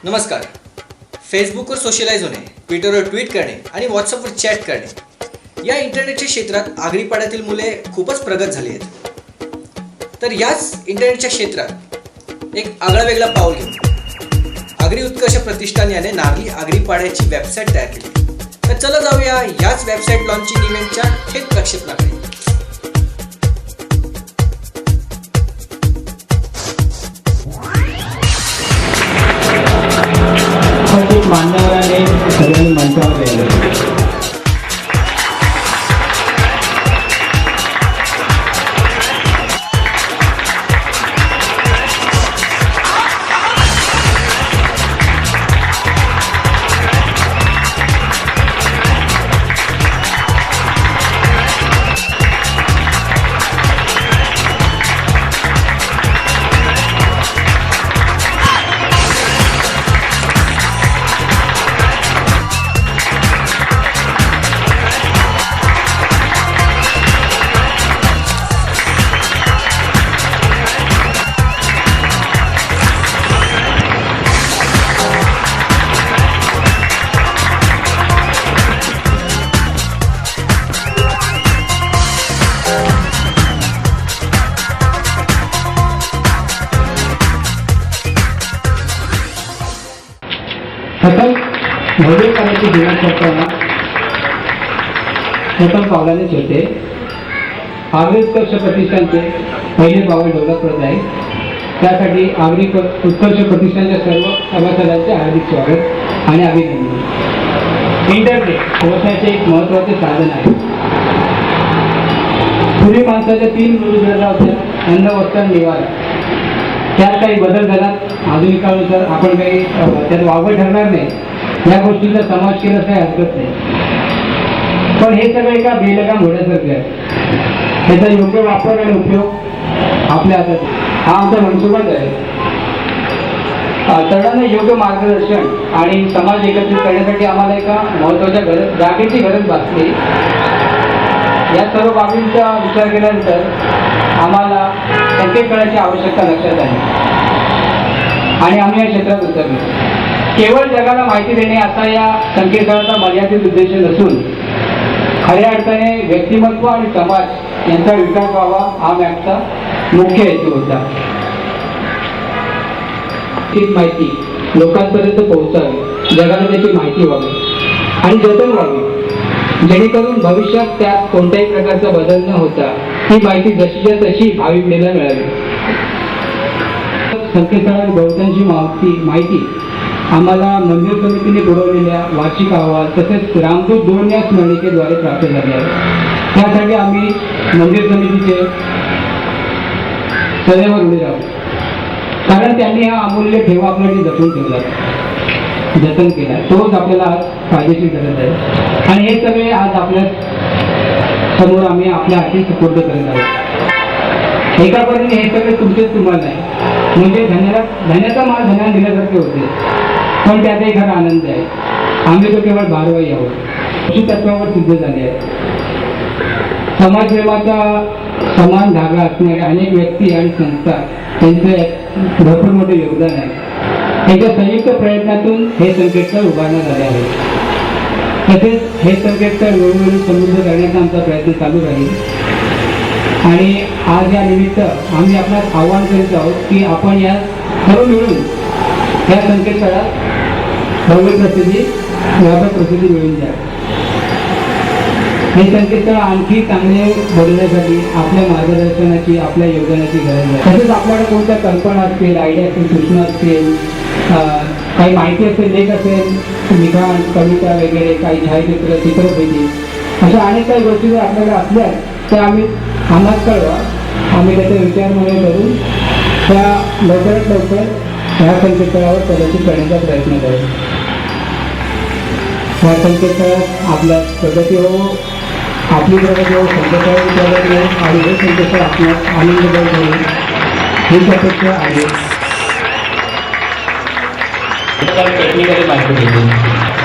नमस्कार. फेसबुकवर सोशलाइज होणे, ट्विटरवर ट्विट करणे आणि व्हॉट्सअपवर चॅट करणे या इंटरनेटच्या क्षेत्रात आगरीपाड्यातील मुले खूपच प्रगत झाली आहेत. तर याच इंटरनेटच्या क्षेत्रात एक आगळा वेगळा पाऊल घेऊन आगरी उत्कर्ष प्रतिष्ठान याने नारली आगरीपाड्याची वेबसाईट तयार केली. तर चला जाऊया याच वेबसाईट लॉन्चिंग इव्हेंटच्या थेट प्रक्षेपणाकडे. मान्यवरांनी सगळ्यांनी मंचावर यायला. प्रथम भव्य कार्याची सुरुवात करताना प्रथम पावलानेच होते. आगरी उत्कर्ष प्रतिष्ठानचे पहिले पाऊल डेव्हलप करत आहे. त्यासाठी आगरी उत्कर्ष प्रतिष्ठानच्या सर्व सभासदांचे हार्दिक स्वागत आणि अभिनंदन. इंटरनेट व्यवसायाचे एक महत्त्वाचे साधन आहे. पूर्वी माणसाच्या 3 मूलभूत गरजा होत्या: अन्न, वस्त्र, निवारा. त्यात काही बदल झाला. आधुनिक काळानुसार आपण काही त्यात वावग ठरणार नाही, या गोष्टीचा समाज केला काही हरकत नाही. पण हे सगळं एका बेलगाम घोड्यासारखे आहे. त्याचा योग्य वापर आणि उपयोग आपल्या हातात. हा आमचा मनसुबाच आहे. तरुणांना योग्य मार्गदर्शन आणि समाज एकत्रित करण्यासाठी आम्हाला एका महत्त्वाच्या जागेची गरज भासली. या सर्व बाबींचा विचार केल्यानंतर आम्हाला संकेतस्थळाची आवश्यकता लक्षात आली आणि आम्ही या क्षेत्रात उतरलो. केवळ जगाला माहिती देणे असा या संकेतस्थळाचा मर्यादित उद्देश नसून खऱ्या अर्थाने व्यक्तिमत्व आणि समाज यांचा विकास व्हावा हा मॅपचा मुख्य हेतू होता. ही माहिती लोकांपर्यंत पोहोचावी, जगाला त्याची माहिती व्हावी आणि जतन व्हावी, जेणेकरून भविष्यात त्यात कोणत्याही प्रकारचा बदल न होता ही माहिती जशीच्या तशी भावी पिढीला मिळावी. संकेतस्थळावर बहुतांशी माहिती आम्हाला मंदिर समितीने पुरवलेल्या वार्षिक अहवाल तसेच रामदूत 2 या स्मरणिकेद्वारे प्राप्त झाले आहे. त्यासाठी आम्ही मंदिर समितीचे सदैव ऋणी आहोत, कारण त्यांनी हा अमूल्य ठेवा आपल्यासाठी जपून ठेवला, जतन केला. तोच आपल्याला आज फायदेशीर ठरत आहे आणि हे सगळे आज आपल्या समोर आम्ही आपल्या हाती सुपूर्द करत आहोत. एका परीने हे सगळे तुमचेच तुम्हाला नाही, म्हणजे धन्याचा माल धन्याला दिल्यासारखे होते. पण त्यात एक खरा आनंद आहे. आम्ही तो केवळ भारवाही आहोत, अशी तत्वावर सिद्ध झाले आहे. समाजसेवाचा समान धागा असणारे अनेक व्यक्ती आणि संस्था त्यांचे भरपूर मोठे योगदान आहे. त्यांच्या संयुक्त प्रयत्नातून हे संकेतस्थळ उभारण्यात आले आहे. तसेच हे संकेतस्थळ वेळोवेळी समृद्ध करण्याचा आमचा प्रयत्न चालू राहील. आणि आज या निमित्त आम्ही आपल्याला आवाहन करीत आहोत की आपण या सर्व मिळून या संकेतस्थळात भव्य प्रसिद्धी, व्यापक प्रसिद्धी मिळवून द्या. हे संकेतस्थळ आणखी चांगले बनवण्यासाठी आपल्या मार्गदर्शनाची, आपल्या योगदानाची गरज आहे. तसेच आपल्याला कोणत्या कल्पना असतील, आयडिया असतील, सूचना असतील, काही माहिती असेल, लेख असेल, लिखाण, कविता वगैरे, काही छायाचित्र, चित्रफिती, अशा अनेक काही गोष्टी जर आपल्याला असल्या तर आम्हाला कळवा. आम्ही त्याचा विचार म्हणून करून त्या लवकरात लवकर ह्या संकेतस्थळावर प्रदर्शित करण्याचा प्रयत्न करू. ह्या संकेतस्थळात आपल्या प्रगती हो, आपली प्रगती हो, संकेतस्थळाची प्रगती हो आणि हे संकेतस्थळ आपल्यास आनंददायी होईल हीच अपेक्षा आहे. टेक्निकली माहिती देतो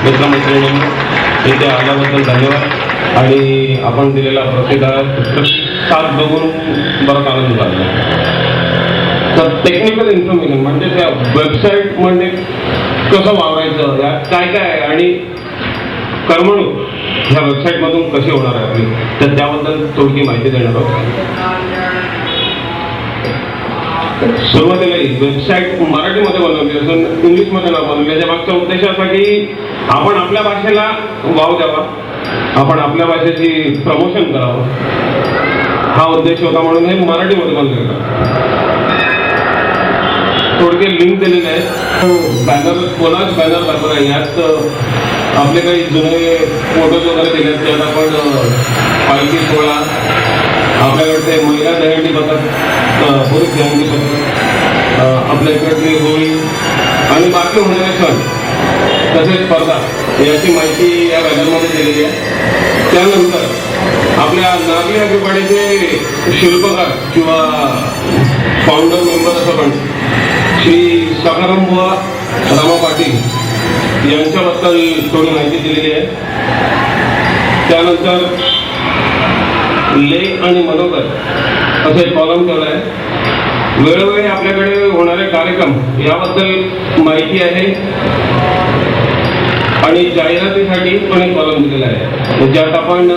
मित्रमैत्रिणींनी इथे आल्याबद्दल धन्यवाद आणि आपण दिलेला प्रतिसाद बघून बराच आनंद झाला. तर टेक्निकल इन्फॉर्मेशन म्हणजे त्या वेबसाईटमध्ये कसं वावरायचं, यात काय काय आहे आणि करमणूक ह्या वेबसाईटमधून कशी होणार आहे आपली, तर त्याबद्दल थोडी माहिती देणार आहोत. सुरुवातीला ही वेबसाईट मराठीमध्ये बनवली असून इंग्लिशमध्ये न बनवली. याच्या मागचा उद्देश असा की आपण आपल्या भाषेला वाव द्यावा, आपण आपल्या भाषेची प्रमोशन करावं, हा उद्देश होता म्हणून हे मराठीमध्ये बनलेलं. थोडके लिंक दिलेले आहेत. बॅनर कोणाच बॅनर दाखवला आहे, यात आपले काही जुने फोटोज वगैरे दिले आहेत. त्यात आपण पालखी सोहळा, आपल्याकडचे महिला दहीहंडी पथक, पुरुष दहीहंडी पथक, आपल्या इकडची होळी आणि बाकी होणारे सण तसेच स्पर्धा याची माहिती या बॅनरमध्ये दिलेली आहे. त्यानंतर आपल्या नागरी आगीपाडीचे शिल्पकार किंवा फाउंडर मेंबर असं पण श्री सखारामबुवा रामा पाटील यांच्याबद्दल थोडी माहिती दिलेली आहे. त्यानंतर लेख आणि मनोगत असे कॉलम ठेवलं आहे. वेळोवेळी आपल्याकडे होणारे कार्यक्रम याबद्दल माहिती आहे आणि जाहिरातीसाठी पण एक कॉलम दिलेला आहे, ज्यात आपण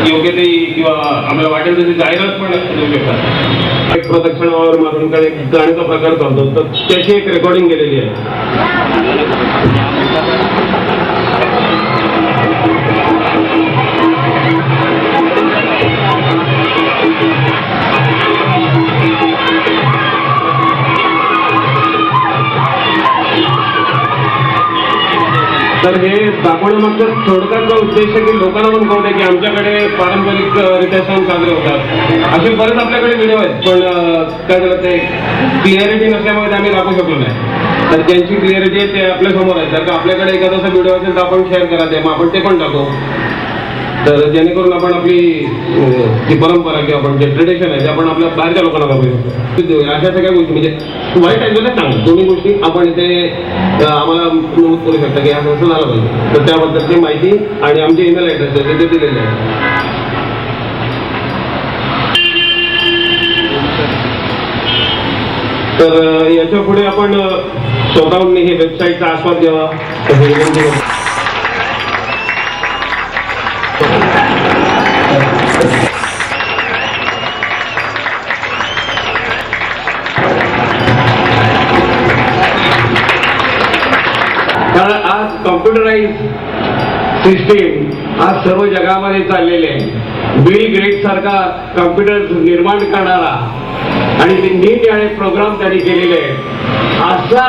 योग्य ते किंवा आपल्याला वाटेल तशी जाहिरात पण देऊ शकतात. एक प्रदक्षिणावर मारून काही गाण्याचा प्रकार चालतो, तर त्याची एक रेकॉर्डिंग केलेली आहे. तर हे दाखवण्यामागचा थोडक्याचा उद्देश आहे की लोकांना पण कळू दे की आमच्याकडे पारंपरिक रित्या सण साजरे होतात. असे बरेच आपल्याकडे व्हिडिओ आहेत, पण काय झालं ते क्लिअरिटी नसल्यामुळे ते आम्ही दाखवू शकलो नाही. तर ज्यांची क्लिअरिटी आहे ते आपल्या समोर आहे. जर का आपल्याकडे एखादा व्हिडिओ असेल तर आपण शेअर करा ते, मग आपण ते पण टाकू. तर जेणेकरून आपण आपली जी परंपरा किंवा आपण जे ट्रेडिशन आहे ते आपण आपल्या बाहेरच्या लोकांना दाखवू शकतो. अशा सगळ्या गोष्टी म्हणजे वाईट आहे ना चांगलं दोन्ही गोष्टी आपण इथे आम्हाला नमूद करू शकता की असं असं झालं पाहिजे. तर त्याबद्दलची माहिती आणि आमचे ईमेल ॲड्रेस आहे ते दिलेले आहे. तर याच्या पुढे आपण स्वतःहून हे वेबसाईटचा आस्वाद घ्यावा हे विनंती करतो. कारण आज कॉम्प्युटराइज सिस्टीम आज सर्व जगामध्ये चाललेले आहे. बिल गेट्स सारखा कॉम्प्युटर निर्माण करणारा आणि ते निरनिराळे प्रोग्राम त्यांनी केलेले आहेत. असा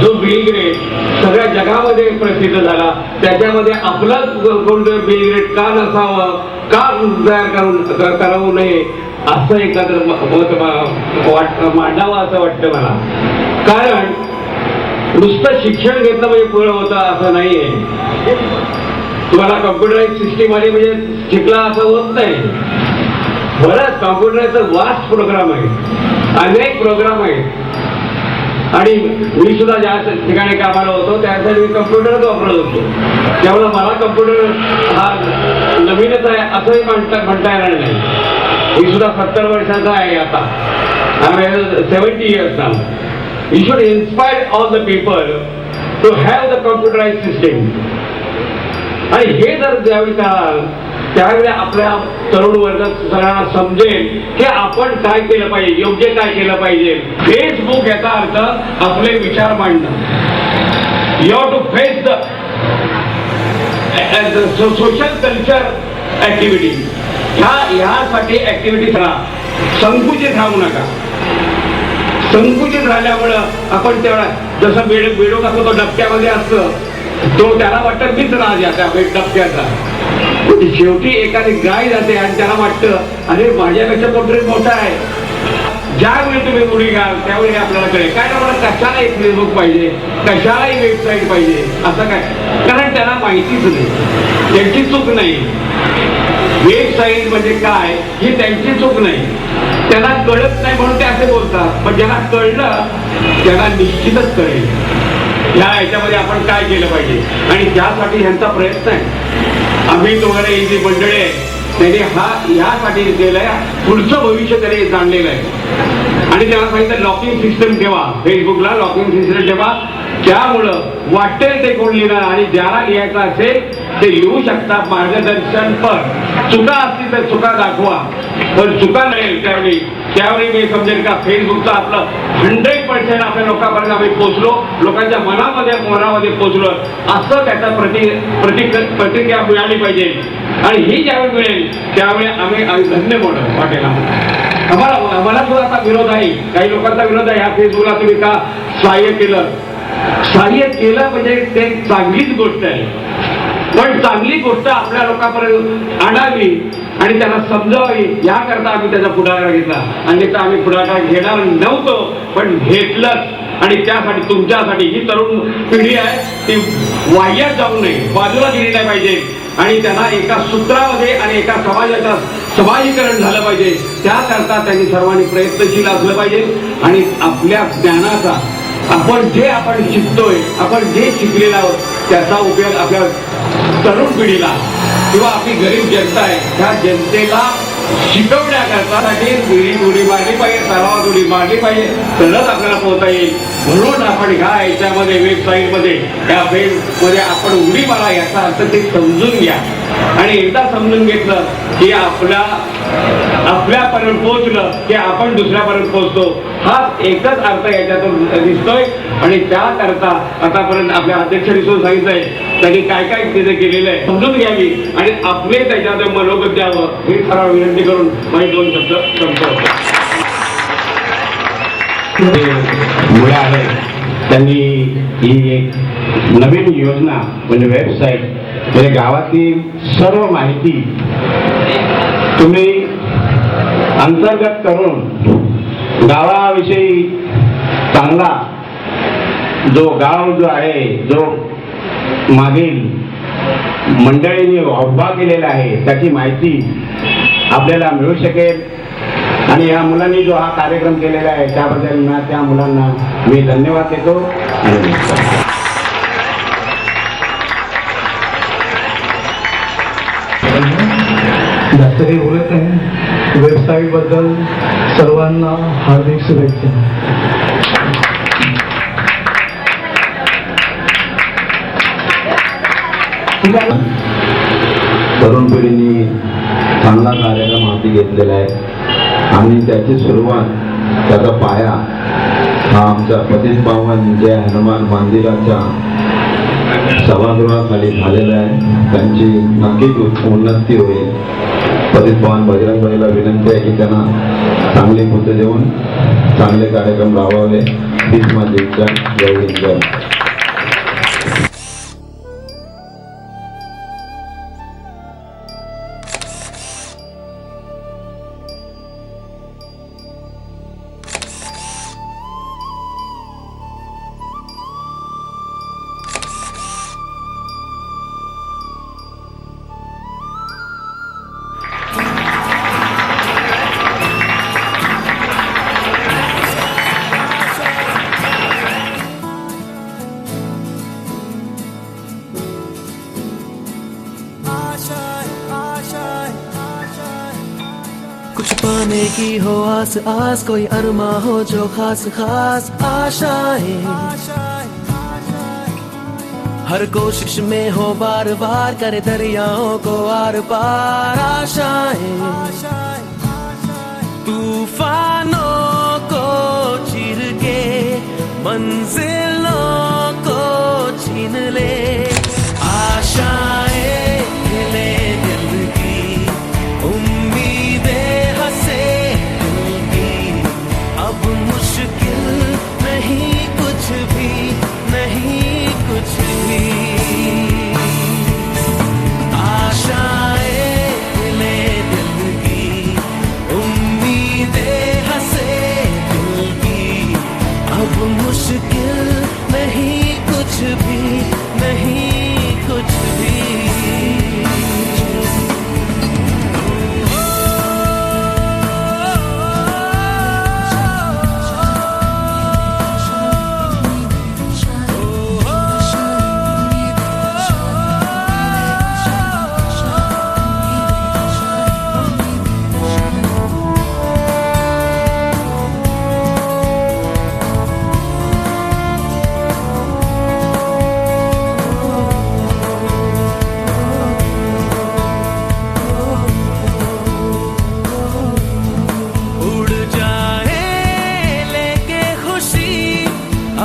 जो बिल गेट सगळ्या जगामध्ये प्रसिद्ध झाला, त्याच्यामध्ये आपलाच कोणतं बिल गेट का नसावं, का तयार करावं नये असं एखादं मत मांडावं असं वाटतं मला. कारण नुसतं शिक्षण घेतलं म्हणजे पुरं होतं असं नाहीये. तुम्हाला कॉम्प्युटराइज सिस्टीम आली म्हणजे शिकला असं होत नाही. बरंच कॉम्प्युटराइजचा वास्ट प्रोग्राम आहे, अनेक प्रोग्राम आहेत. आणि मी सुद्धा ज्या ठिकाणी कामाला होतो त्यासाठी मी कम्प्युटरच वापरत होतो. त्यामुळे मला कम्प्युटर हा नवीनच आहे असंही म्हणता येणार नाही. मी सुद्धा 70 वर्षाचा आहे आता. I am 70 years now. We should inspire all the people to have the computerized system. आणि हे जर ज्यावेळी कराल त्यावेळी आपल्या तरुण वर्ग सगळ्यांना समजेल की आपण काय केलं पाहिजे, योग्य काय केलं पाहिजे. फेसबुक याचा अर्थ आपले विचार मांडणं. You have to face the social culture activity. ह्यासाठी ऍक्टिव्हिटी करा, संकुचित राहू नका. संकुचित राहिल्यामुळं आपण तेवढा जसं बेडूक असतो तो डबक्यामध्ये असतं, तो त्याला वाटतं मीच राज या त्या डबक्याचा. शेवटी एखादी गाय जाते आणि त्याला वाटतं अरे माझ्यापेक्षा कोणतरी मोठा आहे. ज्यावेळी तुम्ही उडी घाल त्यावेळी आपल्याला कळेल काय ना मला कशाला एक फेसबुक पाहिजे, कशाला एक वेबसाईट पाहिजे असं काय. कारण त्याला माहितीच नाही, त्यांची चूक नाही. वेबसाईट म्हणजे काय ही त्यांची चूक नाही, त्यांना कळत नाही म्हणून ते असे बोलतात. पण ज्यांना कळलं त्याला निश्चितच कळेल ह्याच्यामध्ये आपण काय केलं पाहिजे. आणि त्यासाठी ह्यांचा प्रयत्न आहे. आम्ही तुम्हाला ही जी मंडळी आहे त्यांनी ह्यासाठी केलंय, पुढचं भविष्य त्याने जाणलेलं आहे. आणि त्यांना सांगितलं लॉकिंग सिस्टम ठेवा, फेसबुकला लॉकिंग सिस्टम ठेवा. त्यामुळं वाटेल ते कोण लिहिणार आणि ज्याला लिहायचं असेल ते लिहू शकता. मार्गदर्शन पण चुका असतील तर चुका दाखवा, पण चुका नाही त्यावेळी मी समजेल का फेसबुकचं आपलं 100% आपल्या लोकांपर्यंत आम्ही पोहोचलो, लोकांच्या मनामध्ये पोहोचलो असं त्याचा प्रतिक्रिया मिळाली पाहिजे. आणि ही ज्यावेळी मिळेल त्यावेळी आम्ही धन्य वाटेल. आम्हाला सुद्धा आता विरोध आहे, काही लोकांचा विरोध आहे, ह्या फेसबुकला तुम्ही का सहाय्य केलं म्हणजे ते चांगलीच गोष्ट आहे, पण चांगली गोष्ट आपल्या लोकांपर्यंत आणावी आणि त्यांना समजावी याकरता आम्ही त्याचा पुढाकार घेतला. आणि तर आम्ही पुढाकार घेणार नव्हतो पण घेतलंच. आणि त्यासाठी तुमच्यासाठी ही तरुण पिढी आहे ती वाह्यात जाऊ नये, बाजूला गेली नाही पाहिजे आणि त्यांना एका सूत्रामध्ये आणि एका समाजाचं समाजीकरण झालं पाहिजे. त्याकरता त्यांनी सर्वांनी प्रयत्नशील असलं पाहिजे. आणि आपल्या ज्ञानाचा आपण शिकतोय, आपण जे शिकलेलं आहोत त्याचा उपयोग आपल्या तरुण पिढीला किंवा आपली गरीब जनता आहे त्या जनतेला शिकवण्याकरता उडी मारली पाहिजे, सरावात उडी मारली पाहिजे, तरच आपल्याला पोहता येईल. म्हणून आपण ह्या याच्यामध्ये वेबसाईटमध्ये या वेबमध्ये आपण उडी मारा याचा अर्थ ते समजून घ्या. आणि एकदा समजून घेतलं की आपल्यापर्यंत पोहोचलं की आपण दुसऱ्यापर्यंत पोहोचतो, हा एकच अर्थ याच्यातून दिसतोय. आणि त्याकरता आतापर्यंत आपल्या अध्यक्षांनी सुद्धा सांगितलंय त्यांनी काय काय तिथे केलेलं आहे समजून घ्यावी आणि आपले त्याच्यात मनोगत द्यावं ही सर्व विनंती करून माझे 2 शब्द संपवतो. मुळे आहे त्यांनी ही एक नवीन योजना म्हणजे वेबसाईट म्हणजे गावातील सर्व माहिती तुम्ही अंतर्गत करून गावाविषयी चांगला गाव जो आहे जो मागील मंडळींनी उभा केलेला आहे त्याची माहिती आपल्याला मिळू शकेल. आणि या मुलांनी जो हा कार्यक्रम केलेला आहे त्याबद्दल त्या मुलांना मी धन्यवाद देतो. जास्त काही बोलत नाही. वेबसाईट बद्दल सर्वांना हार्दिक शुभेच्छा. तरुण पिढीने चांगला कार्यक्रम हाती घेतलेला आहे आणि त्याची सुरुवात त्याचा पाया हा आमच्या पतित पावन जय हनुमान मंदिराच्या सभागृहाखाली झालेला आहे. त्यांची नक्कीच उन्नती होईल. पतित पावन बजरंगबलीला विनंती आहे की त्यांना चांगली बुद्ध देऊन चांगले कार्यक्रम राबवावे. हीच माझी इच्छा. जय हिंद जय. कुछ पाने की हो आस आस, कोई अरमा हो जो खास खास आशाएं, हर कोशिश में हो बार बार करे दरियाओं को आर पार आशाएं, तूफानों को चीर के मंजिलों को छीन ले आशाएं ले दिल की, उम्मीदें हंसे दिल की, अब मुश्किल नहीं कुछ भी, नहीं कुछ भी, आशाएं ले दिल की, उम्मीदें हंसे दिल की, अब मुश्किल नहीं कुछ भी, नहीं कुछ भी।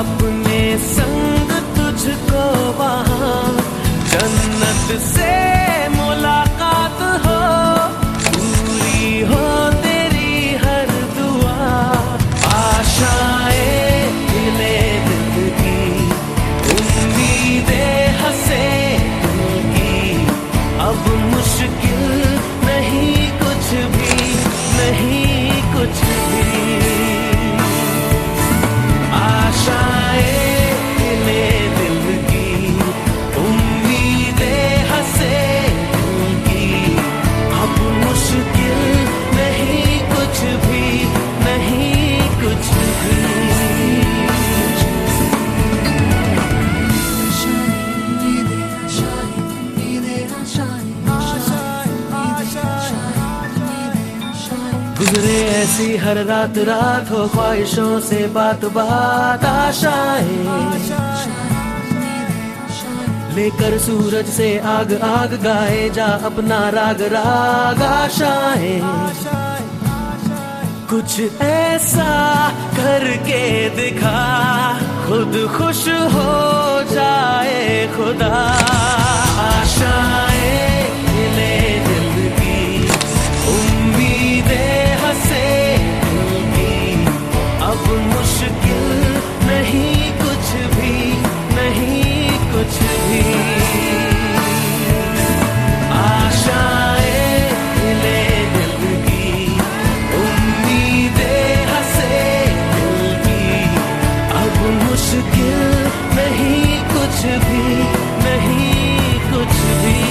अपने संग तुझको वहाँ जन्नत से मुलाकात हो, पूरी हो तेरी हर दुआ। आशाएं हिले दिल की, उम्मीदें हंसे दिल की, अब मुश्किल नहीं कुछ भी, नहीं कुछ भी। आशाएं हिले दिल की, उम्मीदें हंसे दिल की, अब मुश्किल नहीं कुछ भी, नहीं कुछ भी। गुजरे ऐसी हर रात रात हो ख्वाहिशों से बात बात। आशाएं लेकर सूरज से आग आग गाए जा अपना राग राग। आशाएं कुछ ऐसा करके दिखा, खुद खुश हो जाए खुदा। आशाएं हिले दिल की, उम्मीदें हंसे दिल की, अब मुश्किल नहीं कुछ भी, नहीं कुछ भी। आशाएं हिले दिल की, उम्मीदें हंसे दिल की, अब मुश्किल नहीं कुछ भी, नहीं कुछ भी।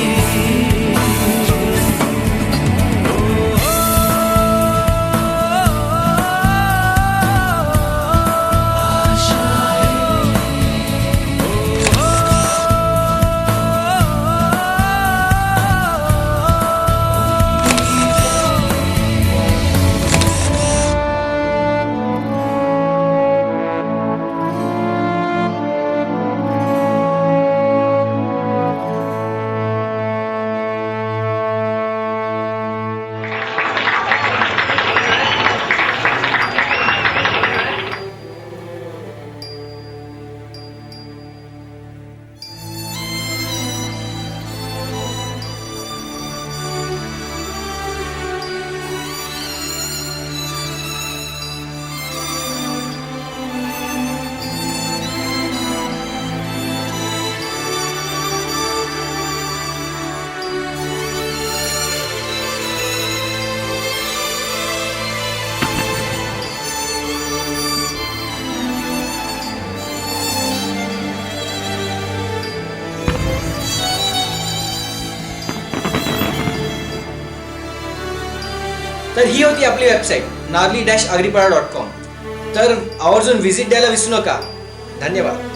तर ही होती आपली वेबसाईट narli-agripara.com. तर आवर्जून व्हिजिट द्यायला विसरू नका. धन्यवाद.